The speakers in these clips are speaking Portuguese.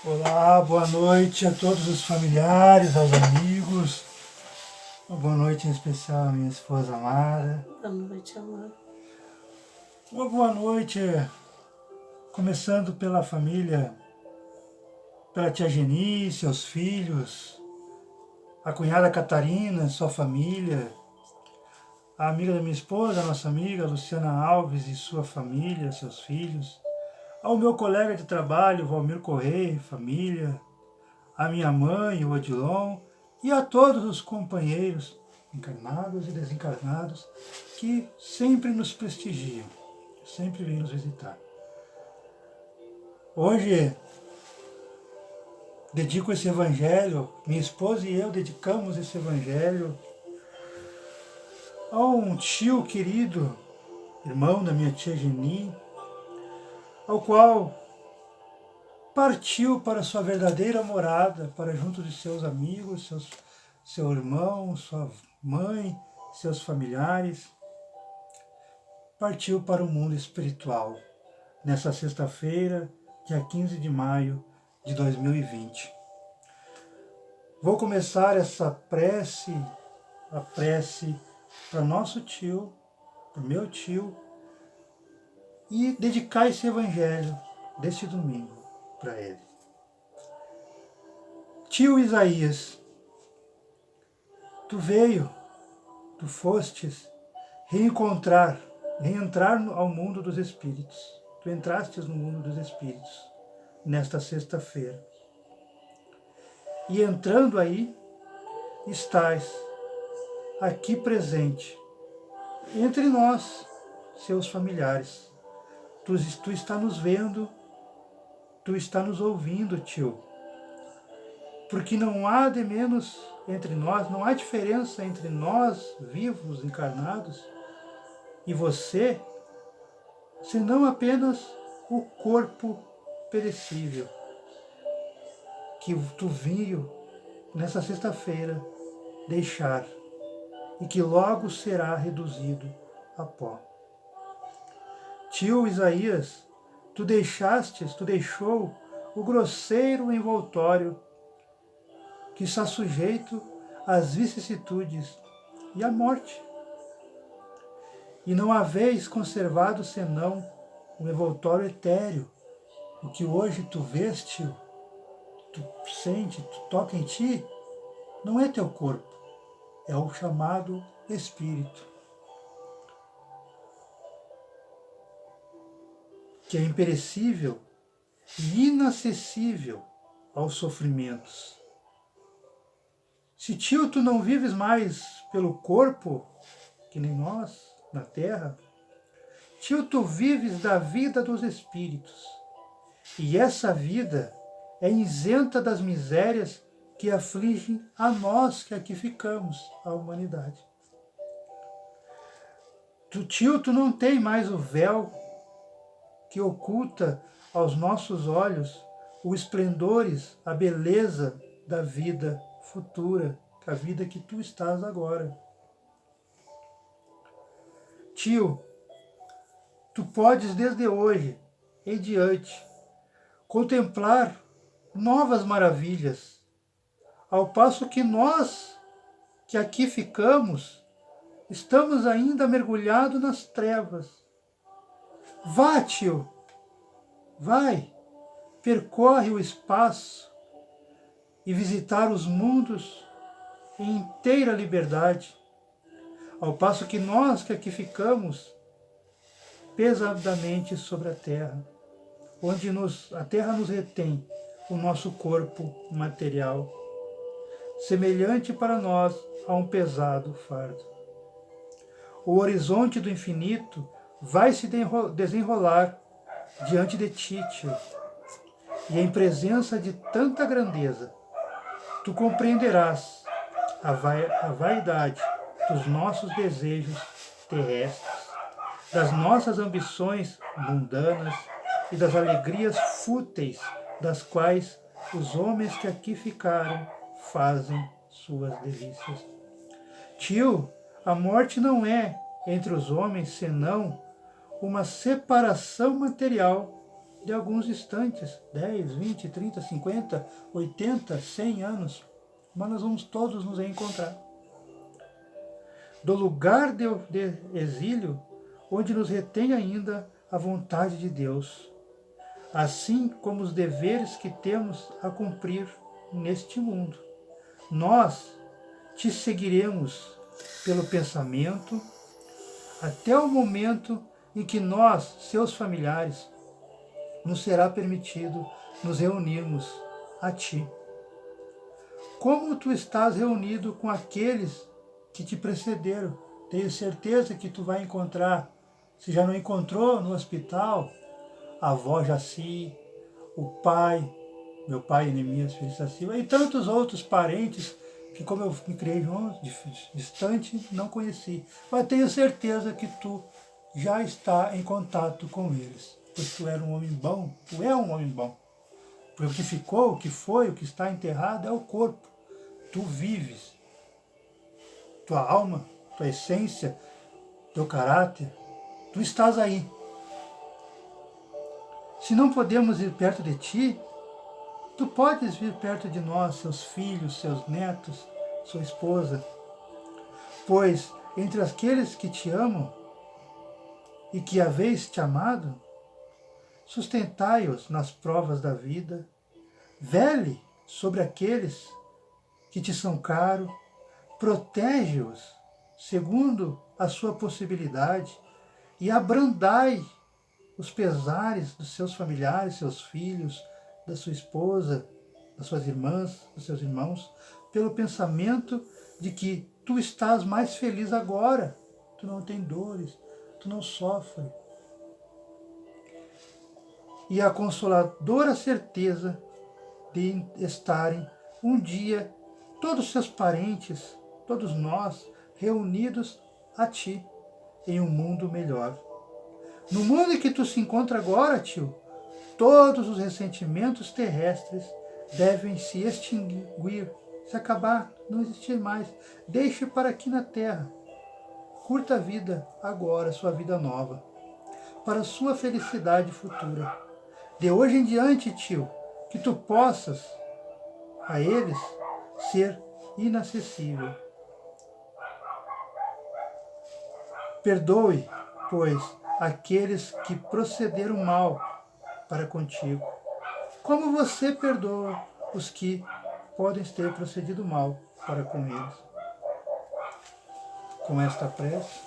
Olá, boa noite a todos os familiares, aos amigos. Uma boa noite em especial à minha esposa amada. Boa noite, amor. Uma boa noite, começando pela família, pela tia Geni, seus filhos, a cunhada Catarina, sua família, a amiga da minha esposa, a nossa amiga Luciana Alves e sua família, seus filhos, ao meu colega de trabalho, Valmir Correia, família, a minha mãe, o Odilon, e a todos os companheiros, encarnados e desencarnados, que sempre nos prestigiam, sempre vêm nos visitar. Hoje, dedico esse evangelho, minha esposa e eu dedicamos esse evangelho a um tio querido, irmão da minha tia Geni, ao qual partiu para sua verdadeira morada, para junto de seus amigos, seu irmão, sua mãe, seus familiares. Partiu para o mundo espiritual, nessa sexta-feira, dia 15 de maio de 2020. Vou começar essa prece, a prece para nosso tio, para o meu tio, e dedicar esse evangelho deste domingo para ele. Tio Isaías, tu fostes reentrar ao mundo dos espíritos. Tu entrastes no mundo dos espíritos nesta sexta-feira. E entrando aí, estás aqui presente, entre nós, seus familiares. Tu está nos vendo, tu está nos ouvindo, tio. Porque não há de menos entre nós, não há diferença entre nós, vivos, encarnados, e você, senão apenas o corpo perecível que tu veio nessa sexta-feira deixar e que logo será reduzido a pó. Tio Isaías, tu deixou o grosseiro envoltório que está sujeito às vicissitudes e à morte. E não haveis conservado senão um envoltório etéreo. O que hoje tu vês, tio, tu sente, tu toca em ti, não é teu corpo, é o chamado espírito, que é imperecível e inacessível aos sofrimentos. Se, tio, tu não vives mais pelo corpo, que nem nós, na Terra, tio, tu vives da vida dos espíritos. E essa vida é isenta das misérias que afligem a nós que aqui ficamos, a humanidade. Tio, tu não tem mais o véu que oculta aos nossos olhos os esplendores, a beleza da vida futura, a vida que tu estás agora. Tio, tu podes desde hoje em diante contemplar novas maravilhas, ao passo que nós, que aqui ficamos, estamos ainda mergulhados nas trevas. Vá, tio, vai, percorre o espaço e visitar os mundos em inteira liberdade, ao passo que nós que aqui ficamos pesadamente sobre a terra, onde a terra nos retém o nosso corpo material, semelhante para nós a um pesado fardo. O horizonte do infinito vai se desenrolar diante de ti, tio, e em presença de tanta grandeza, tu compreenderás a vaidade dos nossos desejos terrestres, das nossas ambições mundanas e das alegrias fúteis das quais os homens que aqui ficaram fazem suas delícias. Tio, a morte não é entre os homens senão uma separação material de alguns instantes, 10, 20, 30, 50, 80, 100 anos, mas nós vamos todos nos encontrar. Do lugar de exílio, onde nos retém ainda a vontade de Deus, assim como os deveres que temos a cumprir neste mundo. Nós te seguiremos pelo pensamento até o momento em que nós, seus familiares, nos será permitido nos reunirmos a ti. Como tu estás reunido com aqueles que te precederam, tenho certeza que tu vai encontrar, se já não encontrou no hospital, a avó Jaci, o pai, meu pai Enemias Feliz da Silva, e tantos outros parentes que, como eu me criei distante, não conheci. Mas tenho certeza que tu já está em contato com eles, pois tu era um homem bom, tu é um homem bom. Porque o que ficou, o que foi, o que está enterrado é o corpo. Tu vives. Tua alma, tua essência, teu caráter, tu estás aí. Se não podemos ir perto de ti, tu podes vir perto de nós, seus filhos, seus netos, sua esposa. Pois entre aqueles que te amam e que haveis te amado, sustentai-os nas provas da vida, vele sobre aqueles que te são caros, protege-os segundo a sua possibilidade e abrandai os pesares dos seus familiares, seus filhos, da sua esposa, das suas irmãs, dos seus irmãos, pelo pensamento de que tu estás mais feliz agora, tu não tem dores, tu não sofre. E a consoladora certeza de estarem um dia todos seus parentes, todos nós, reunidos a ti em um mundo melhor. No mundo em que tu se encontra agora, tio, todos os ressentimentos terrestres devem se extinguir, se acabar, não existir mais. Deixe para aqui na terra. Curta a vida agora, sua vida nova, para sua felicidade futura. De hoje em diante, tio, que tu possas a eles ser inacessível. Perdoe, pois, aqueles que procederam mal para contigo, como você perdoa os que podem ter procedido mal para com eles. Com esta prece,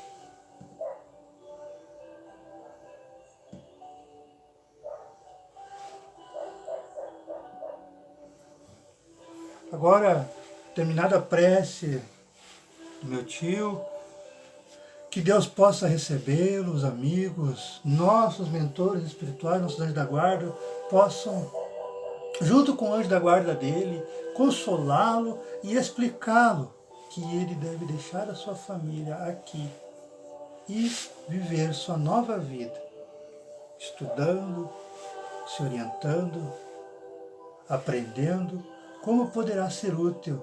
agora, terminada a prece do meu tio, que Deus possa recebê-los, amigos, nossos mentores espirituais, nossos anjos da guarda, possam, junto com o anjo da guarda dele, consolá-lo e explicá-lo que ele deve deixar a sua família aqui e viver sua nova vida, estudando, se orientando, aprendendo como poderá ser útil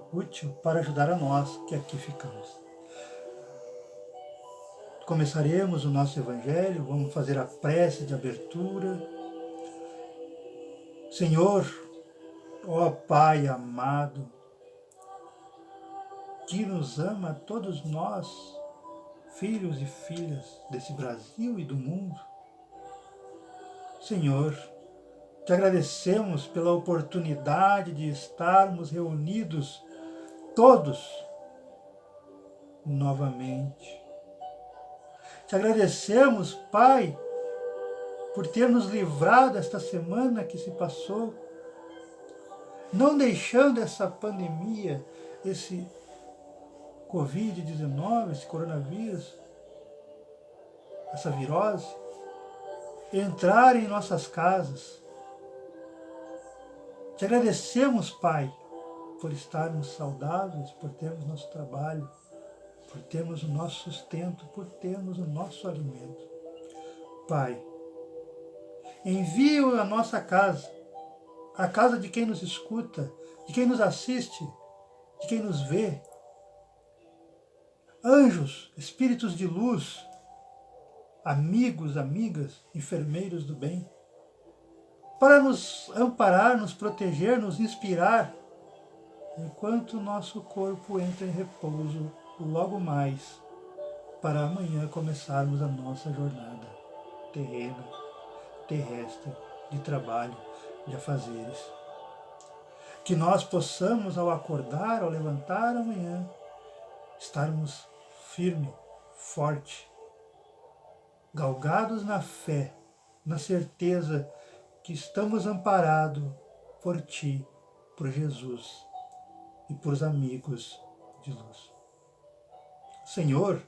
para ajudar a nós que aqui ficamos. Começaremos o nosso Evangelho, vamos fazer a prece de abertura. Senhor, ó Pai amado, que nos ama a todos nós, filhos e filhas desse Brasil e do mundo. Senhor, te agradecemos pela oportunidade de estarmos reunidos todos novamente. Te agradecemos, Pai, por ter nos livrado esta semana que se passou, não deixando essa pandemia, esse Covid-19, esse coronavírus, essa virose, entrar em nossas casas. Te agradecemos, Pai, por estarmos saudáveis, por termos nosso trabalho, por termos o nosso sustento, por termos o nosso alimento. Pai, envia a nossa casa, a casa de quem nos escuta, de quem nos assiste, de quem nos vê, anjos, espíritos de luz, amigos, amigas, enfermeiros do bem, para nos amparar, nos proteger, nos inspirar, enquanto o nosso corpo entra em repouso logo mais, para amanhã começarmos a nossa jornada terrena, terrestre, de trabalho, de afazeres. Que nós possamos, ao acordar, ao levantar amanhã, estarmos firme, forte, galgados na fé, na certeza que estamos amparados por Ti, por Jesus e por os amigos de luz. Senhor,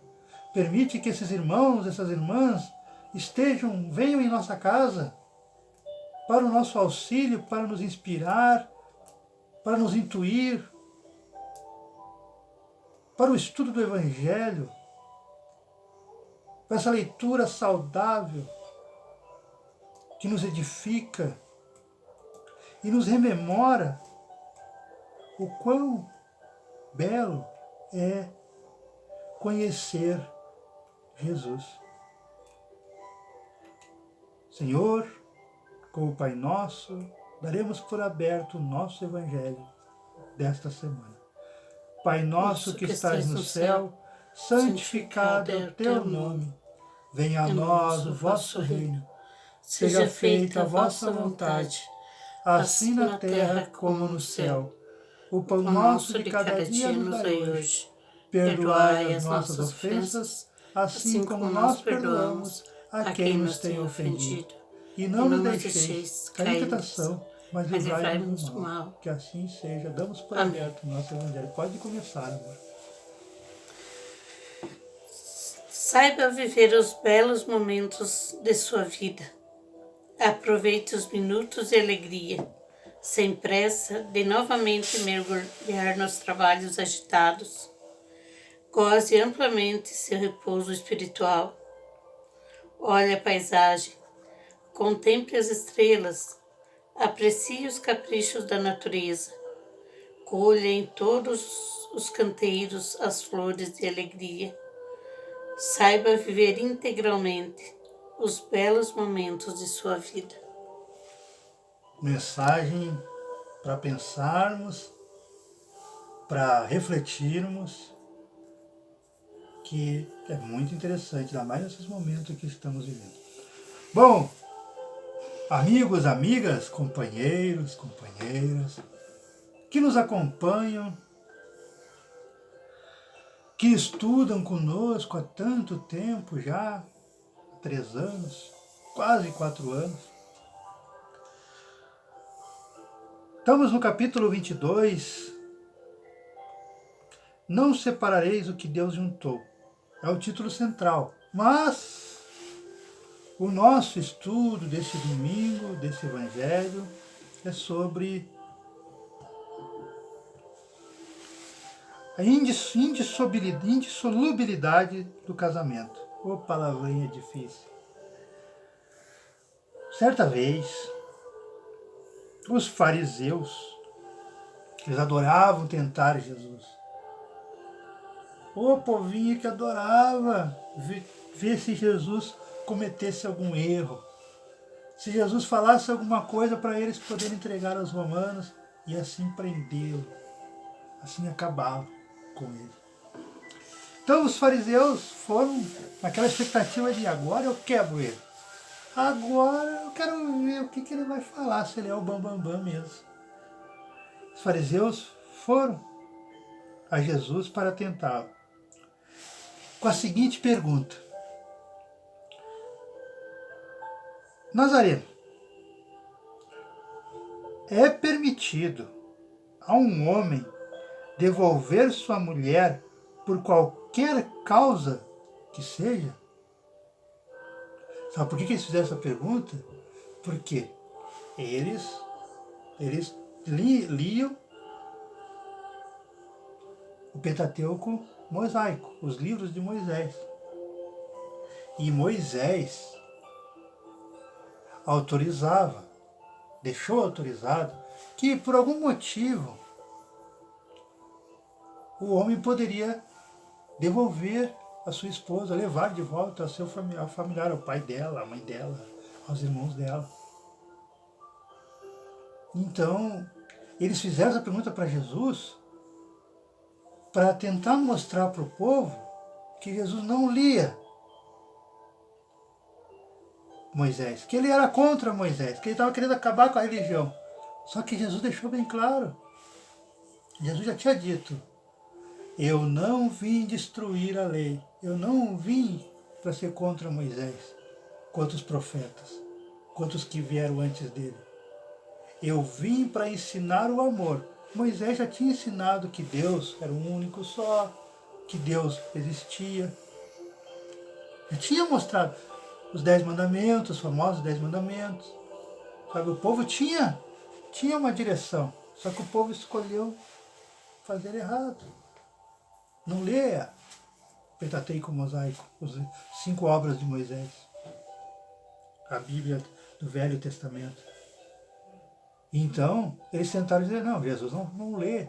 permite que esses irmãos, essas irmãs venham em nossa casa para o nosso auxílio, para nos inspirar, para nos intuir, para o estudo do Evangelho, para essa leitura saudável que nos edifica e nos rememora o quão belo é conhecer Jesus. Senhor, com o Pai Nosso, daremos por aberto o nosso Evangelho desta semana. Pai nosso que estás no céu, santificado é o teu nome. Venha a nós o vosso reino. Seja feita a vossa vontade, assim na terra como no céu. O pão nosso de cada dia nos dai hoje. Perdoai as nossas ofensas, assim como nós perdoamos a quem nos tem ofendido. E não nos deixeis cair em tentação, mas livrai-nos do mal. Que assim seja. Damos por aberto o nosso Evangelho. Pode começar, amor. Saiba viver os belos momentos de sua vida. Aproveite os minutos de alegria, sem pressa de novamente mergulhar nos trabalhos agitados. Goze amplamente seu repouso espiritual. Olhe a paisagem, contemple as estrelas, aprecie os caprichos da natureza. Colha em todos os canteiros as flores de alegria. Saiba viver integralmente os belos momentos de sua vida. Mensagem para pensarmos, para refletirmos, que é muito interessante, ainda mais nesses momentos que estamos vivendo. Bom, amigos, amigas, companheiros, companheiras, que nos acompanham, que estudam conosco há tanto tempo já, há 3 anos, quase 4 anos. Estamos no capítulo 22, Não separareis o que Deus juntou. É o título central. Mas o nosso estudo desse domingo, desse Evangelho, é sobre a indissolubilidade do casamento. Ô, palavrinha difícil. Certa vez, os fariseus, eles adoravam tentar Jesus. O povinho que adorava ver se Jesus cometesse algum erro. Se Jesus falasse alguma coisa para eles poderem entregar aos romanos e assim prendê-lo. Assim acabar com ele. Então os fariseus foram naquela expectativa de agora eu quebro ele. Agora eu quero ver o que ele vai falar, se ele é o bambambam mesmo. Os fariseus foram a Jesus para tentá-lo, com a seguinte pergunta: Nazareno, é permitido a um homem devolver sua mulher por qualquer causa que seja? Sabe por que eles fizeram essa pergunta? Porque eles liam o Pentateuco mosaico, os livros de Moisés. E Moisés deixou autorizado que por algum motivo o homem poderia devolver a sua esposa, levar de volta ao seu familiar, ao pai dela, à mãe dela, aos irmãos dela. Então, eles fizeram essa pergunta para Jesus para tentar mostrar para o povo que Jesus não lia Moisés, que ele era contra Moisés, que ele estava querendo acabar com a religião. Só que Jesus deixou bem claro. Jesus já tinha dito: eu não vim destruir a lei, eu não vim para ser contra Moisés, contra os profetas, contra os que vieram antes dele. Eu vim para ensinar o amor. Moisés já tinha ensinado que Deus era um único só, que Deus existia. Já tinha mostrado os 10 mandamentos, os famosos 10 mandamentos. Sabe, o povo tinha uma direção, só que o povo escolheu fazer errado. Não lê Pentateuco Mosaico, as 5 obras de Moisés, a Bíblia do Velho Testamento. Então, eles tentaram dizer: não, Jesus não lê.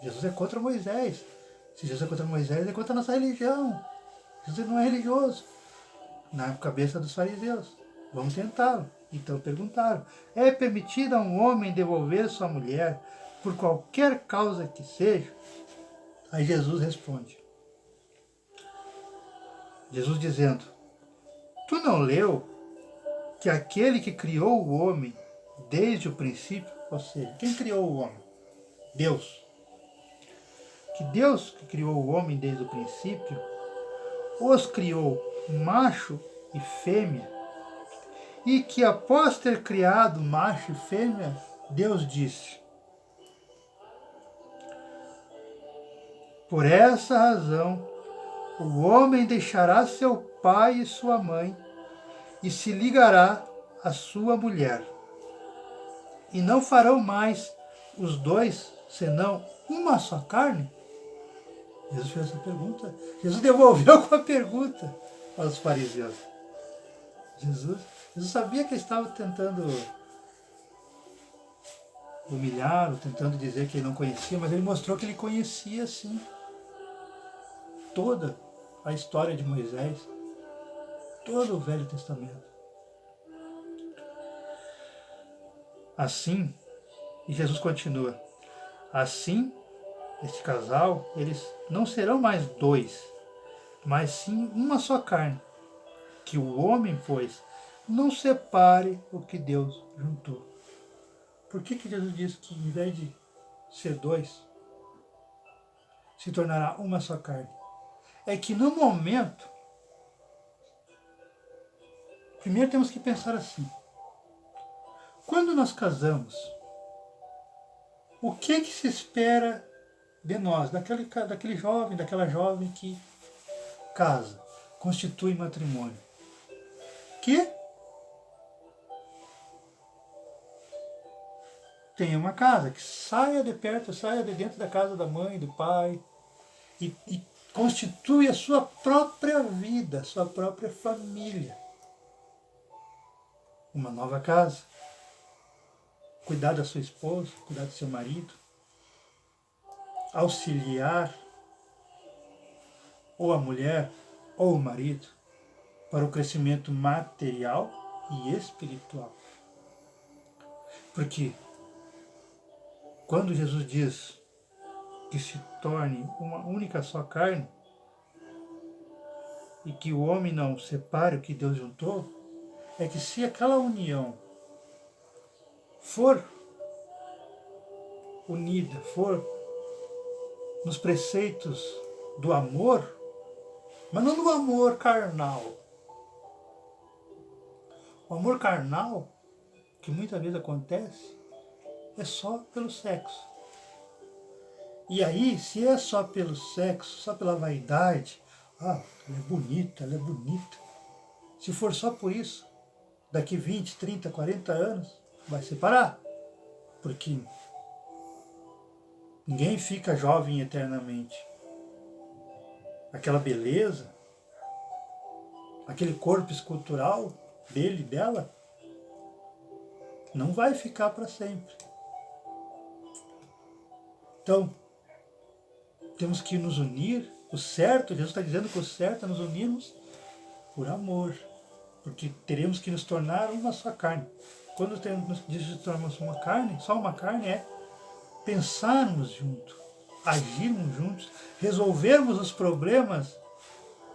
Jesus é contra Moisés. Se Jesus é contra Moisés, ele é contra a nossa religião. Jesus não é religioso. Na cabeça dos fariseus. Vamos tentá-lo. Então perguntaram: é permitido a um homem devolver sua mulher por qualquer causa que seja? Aí Jesus responde. Jesus dizendo: tu não leu que aquele que criou o homem desde o princípio, ou seja, quem criou o homem? Deus. Que Deus que criou o homem desde o princípio, os criou macho e fêmea, e que após ter criado macho e fêmea, Deus disse: por essa razão, o homem deixará seu pai e sua mãe, e se ligará à sua mulher, e não farão mais os dois, senão uma só carne? Jesus fez essa pergunta. Jesus devolveu com a pergunta aos fariseus. Jesus sabia que ele estava tentando humilhá-lo, tentando dizer que ele não conhecia, mas ele mostrou que ele conhecia sim toda a história de Moisés, todo o Velho Testamento. Assim, e Jesus continua, assim, este casal, eles não serão mais dois, mas sim uma só carne. Que o homem, pois, não separe o que Deus juntou. Por que Jesus disse que em vez de ser dois, se tornará uma só carne? É que no momento, primeiro temos que pensar assim: quando nós casamos, o que se espera de nós, daquele jovem, daquela jovem que casa, constitui matrimônio? Que tenha uma casa, que saia de perto, saia de dentro da casa da mãe, do pai, e constitui a sua própria vida, a sua própria família. Uma nova casa. Cuidar da sua esposa, cuidar do seu marido. Auxiliar ou a mulher ou o marido para o crescimento material e espiritual. Porque quando Jesus diz que se torne uma única só carne e que o homem não separe o que Deus juntou, é que se aquela união for unida, for nos preceitos do amor, mas não do amor carnal. O amor carnal, que muitas vezes acontece, é só pelo sexo. E aí, se é só pelo sexo, só pela vaidade, ela é bonita, ela é bonita. Se for só por isso, daqui 20, 30, 40 anos, vai separar. Porque ninguém fica jovem eternamente. Aquela beleza, aquele corpo escultural dele, dela, não vai ficar para sempre. Então, temos que nos unir. O certo, Jesus está dizendo que o certo é nos unirmos por amor. Porque teremos que nos tornar uma só carne. quando diz que tornamos uma carne, só uma carne é pensarmos juntos, agirmos juntos, resolvermos os problemas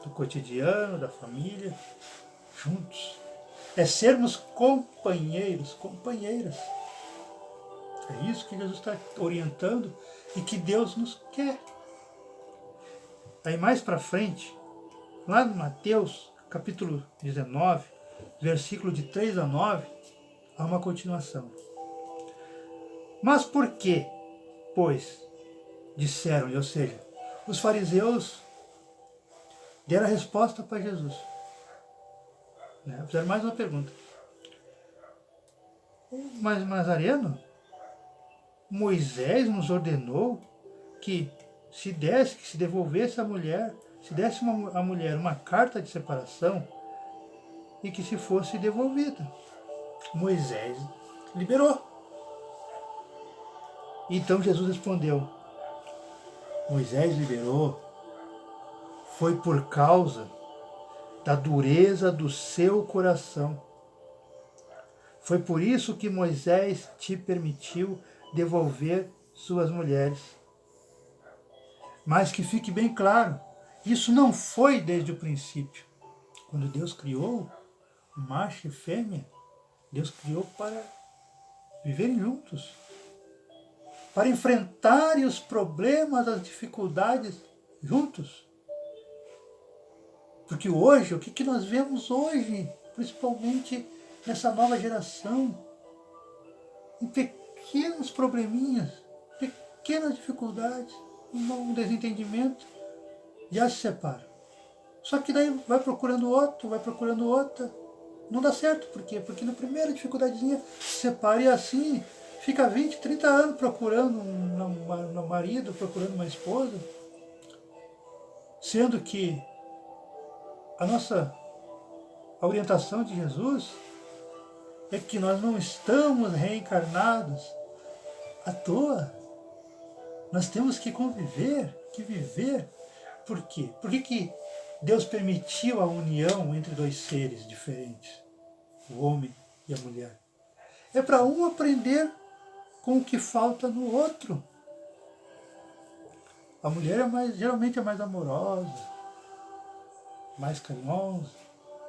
do cotidiano, da família, juntos. É sermos companheiros, companheiras. É isso que Jesus está orientando e que Deus nos quer. Aí mais para frente, lá no Mateus, capítulo 19, versículo de 3 a 9, há uma continuação. Mas por quê? Pois, disseram-lhe, ou seja, os fariseus deram a resposta para Jesus. Fizeram mais uma pergunta. Mas Nazareno, Moisés nos ordenou que se devolvesse a mulher, se desse a mulher uma carta de separação e que se fosse devolvida. Moisés liberou. Então Jesus respondeu, Moisés liberou, foi por causa da dureza do seu coração. Foi por isso que Moisés te permitiu devolver suas mulheres. Mas que fique bem claro, isso não foi desde o princípio. Quando Deus criou macho e fêmea, Deus criou para viverem juntos, para enfrentarem os problemas, as dificuldades juntos. Porque hoje, o que nós vemos hoje, principalmente nessa nova geração, em pequenos probleminhas, pequenas dificuldades, um desentendimento, já se separam. Só que daí vai procurando outro, vai procurando outra. Não dá certo. Por quê? Porque na primeira dificuldadezinha se separa e assim fica 20, 30 anos procurando um marido, procurando uma esposa. Sendo que a orientação de Jesus é que nós não estamos reencarnados à toa. Nós temos que conviver, que viver. Por quê? Por que Deus permitiu a união entre dois seres diferentes, o homem e a mulher? É para um aprender com o que falta no outro. A mulher geralmente é mais amorosa, mais carinhosa,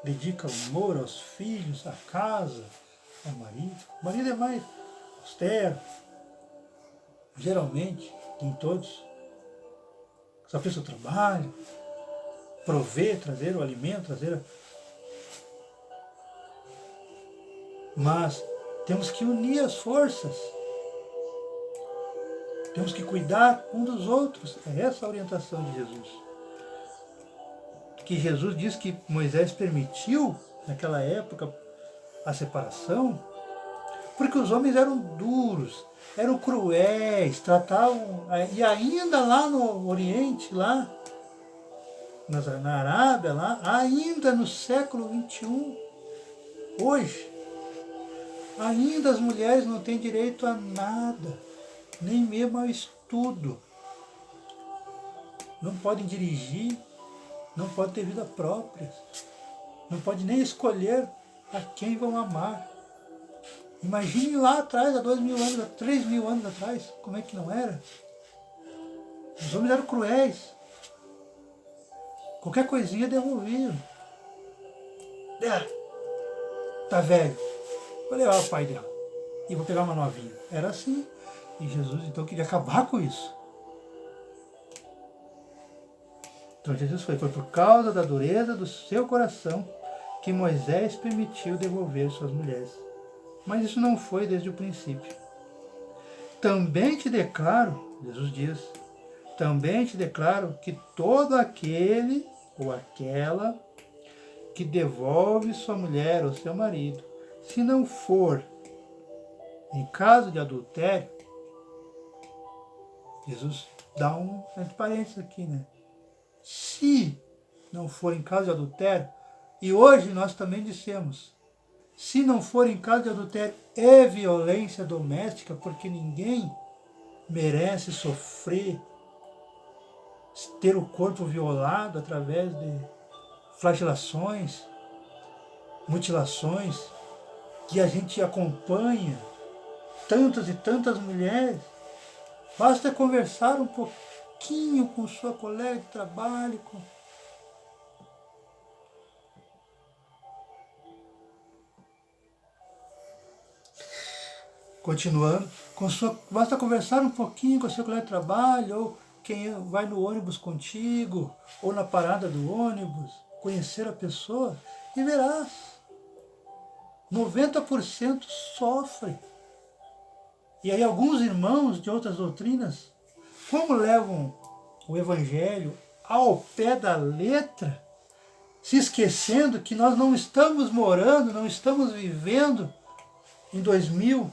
dedica o amor aos filhos, à casa, ao marido. O marido é mais austero, geralmente, em todos. Só fez o trabalho, prover, trazer o alimento, Mas temos que unir as forças. Temos que cuidar um dos outros. É essa a orientação de Jesus. Que Jesus diz que Moisés permitiu, naquela época, a separação, porque os homens eram duros, eram cruéis, tratavam, e ainda lá no Oriente, lá na Arábia, lá, ainda no século XXI, hoje, ainda as mulheres não têm direito a nada, nem mesmo ao estudo. Não podem dirigir, não podem ter vida própria, não podem nem escolher a quem vão amar. Imagine lá atrás, há 2.000 anos, há 3.000 anos atrás, como é que não era? Os homens eram cruéis. Qualquer coisinha devolviam. Tá velho, vou levar o pai dela e vou pegar uma novinha. Era assim. E Jesus então queria acabar com isso. Então Jesus foi por causa da dureza do seu coração que Moisés permitiu devolver suas mulheres. Mas isso não foi desde o princípio. Também te declaro, Jesus diz, também te declaro que todo aquele ou aquela que devolve sua mulher ou seu marido, se não for em caso de adultério, Jesus dá entre parênteses aqui, né? Se não for em caso de adultério, e hoje nós também dissemos, se não for em caso de adultério, é violência doméstica, porque ninguém merece sofrer, ter o corpo violado através de flagelações, mutilações. que a gente acompanha tantas e tantas mulheres, basta conversar um pouquinho com sua colega de trabalho, continuando, basta conversar um pouquinho com seu colega de trabalho, ou quem vai no ônibus contigo, ou na parada do ônibus, conhecer a pessoa, e verás, 90% sofre. E aí alguns irmãos de outras doutrinas, como levam o Evangelho ao pé da letra, se esquecendo que nós não estamos morando, não estamos vivendo em 2000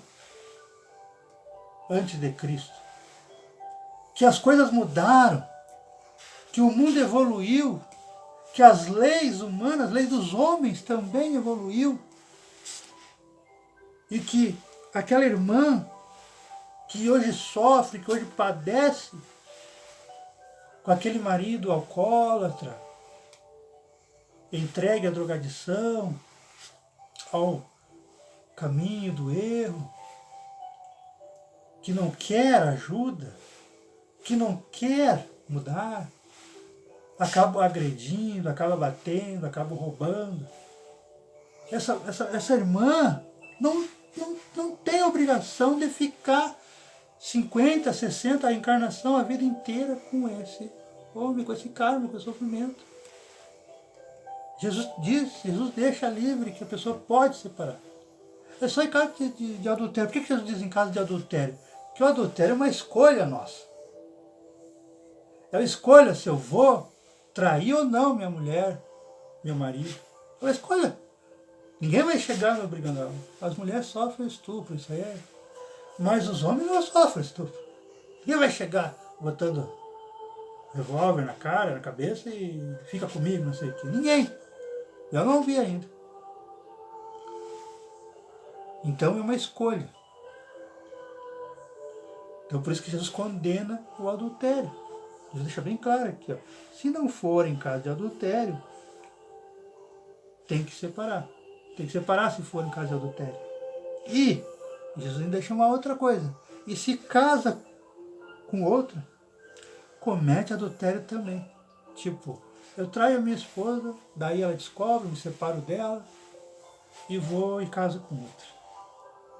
antes de Cristo. Que as coisas mudaram, que o mundo evoluiu, que as leis humanas, as leis dos homens também evoluiu. E que aquela irmã que hoje sofre, que hoje padece com aquele marido alcoólatra, entregue à drogadição, ao caminho do erro, que não quer ajuda, que não quer mudar, acaba agredindo, acaba batendo, acaba roubando. Essa irmã não tem obrigação de ficar 50, 60, a encarnação, a vida inteira com esse homem, com esse karma, com esse sofrimento. Jesus deixa livre que a pessoa pode separar. É só em caso de adultério. Por que Jesus diz em caso de adultério? Porque o adultério é uma escolha nossa. É uma escolha se eu vou trair ou não minha mulher, meu marido. É uma escolha. Ninguém vai chegar me obrigando. As mulheres sofrem estupro, isso aí é. Mas os homens não sofrem estupro. Ninguém vai chegar botando revólver na cara, na cabeça e fica comigo, não sei o quê. Ninguém. Eu não vi ainda. Então é uma escolha. Então por isso que Jesus condena o adultério. Jesus deixa bem claro aqui, ó. Se não for em caso de adultério, tem que separar. Tem que separar se for em caso de adultério. E Jesus ainda deixa uma outra coisa. E se casa com outra, comete adultério também. Tipo, eu traio a minha esposa, daí ela descobre, me separo dela e vou e caso com outra.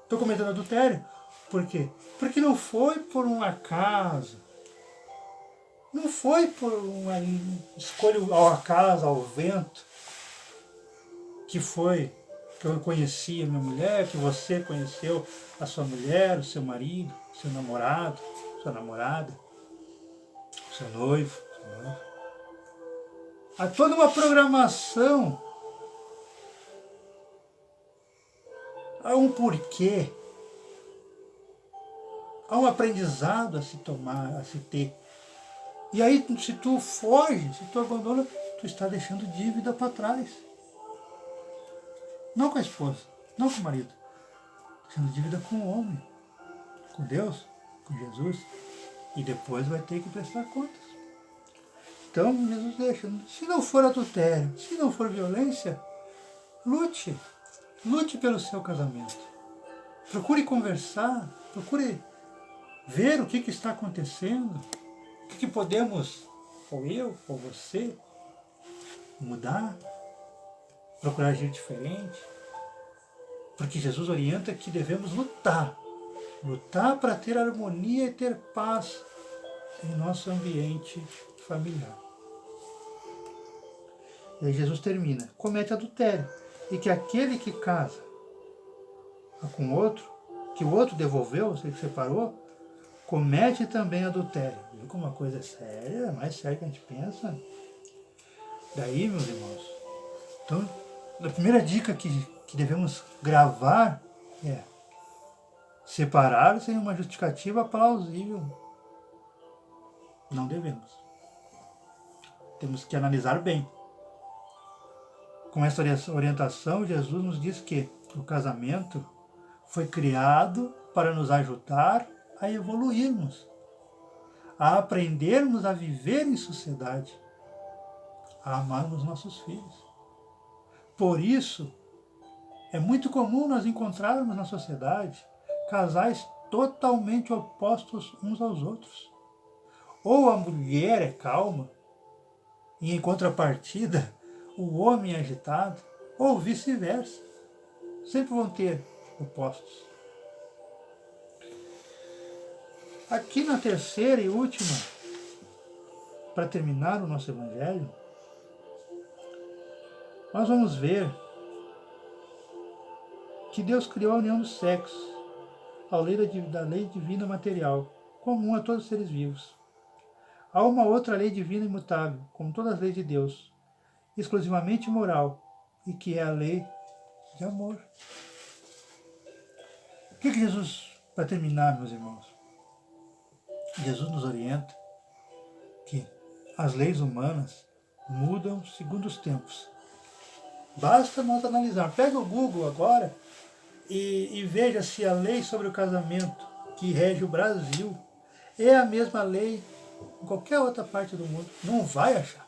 Estou cometendo adultério. Por quê? Porque não foi por um acaso. Não foi por uma escolha ao acaso, ao vento, que eu conheci a minha mulher, que você conheceu a sua mulher, o seu marido, seu namorado, sua namorada, seu noivo. Há toda uma programação, há um porquê, há um aprendizado a se tomar, a se ter. E aí, se tu foge, se tu abandona, tu está deixando dívida para trás. Não com a esposa, não com o marido. Deixando dívida com o homem, com Deus, com Jesus. E depois vai ter que prestar contas. Então, Jesus deixa. Se não for adultério, se não for violência, lute. Lute pelo seu casamento. Procure conversar, procure ver o que está acontecendo. O que podemos, ou eu, ou você, mudar, procurar agir diferente. Porque Jesus orienta que devemos lutar. Lutar para ter harmonia e ter paz em nosso ambiente familiar. E aí Jesus termina, comete adultério. E que aquele que casa com outro, que o outro devolveu, você que separou, comete também adultério. Viu como uma coisa é séria, é mais séria que a gente pensa? Daí, meus irmãos, então, a primeira dica que devemos gravar é separar sem uma justificativa plausível. Não devemos. Temos que analisar bem. Com essa orientação, Jesus nos diz que o casamento foi criado para nos ajudar a evoluirmos, a aprendermos a viver em sociedade, a amarmos nossos filhos. Por isso, É muito comum nós encontrarmos na sociedade casais totalmente opostos uns aos outros. Ou a mulher é calma, e em contrapartida, o homem é agitado, ou vice-versa. Sempre vão ter opostos. Aqui na terceira e última, para terminar o nosso Evangelho, nós vamos ver que Deus criou a união dos sexos, a lei da lei divina material, comum a todos os seres vivos. Há uma outra lei divina imutável, como todas as leis de Deus, exclusivamente moral, e que é a lei de amor. O que Jesus, para terminar, meus irmãos, Jesus nos orienta que as leis humanas mudam segundo os tempos. Basta nós analisar. Pega o Google agora e veja se a lei sobre o casamento que rege o Brasil é a mesma lei em qualquer outra parte do mundo. Não vai achar.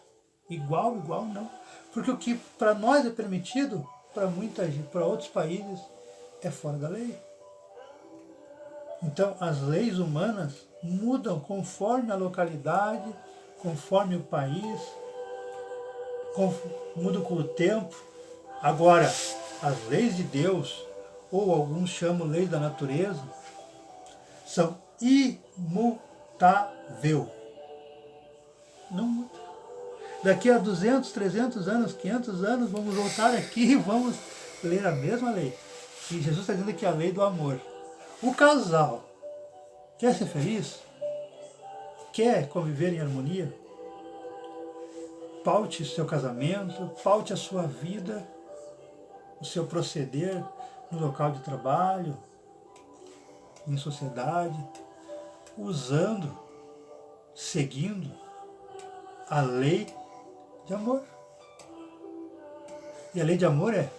Igual não. Porque o que para nós é permitido, para muita gente, para outros países, é fora da lei. Então, as leis humanas mudam conforme a localidade, conforme o país, mudam com o tempo. Agora, as leis de Deus, ou alguns chamam leis da natureza, são imutáveis. Não muda. Daqui a 200, 300 anos, 500 anos, vamos voltar aqui e vamos ler a mesma lei. E Jesus está dizendo que é a lei do amor. O casal quer ser feliz? Quer conviver em harmonia? Paute o seu casamento, paute a sua vida, o seu proceder no local de trabalho, em sociedade, usando, seguindo a lei de amor. E a lei de amor é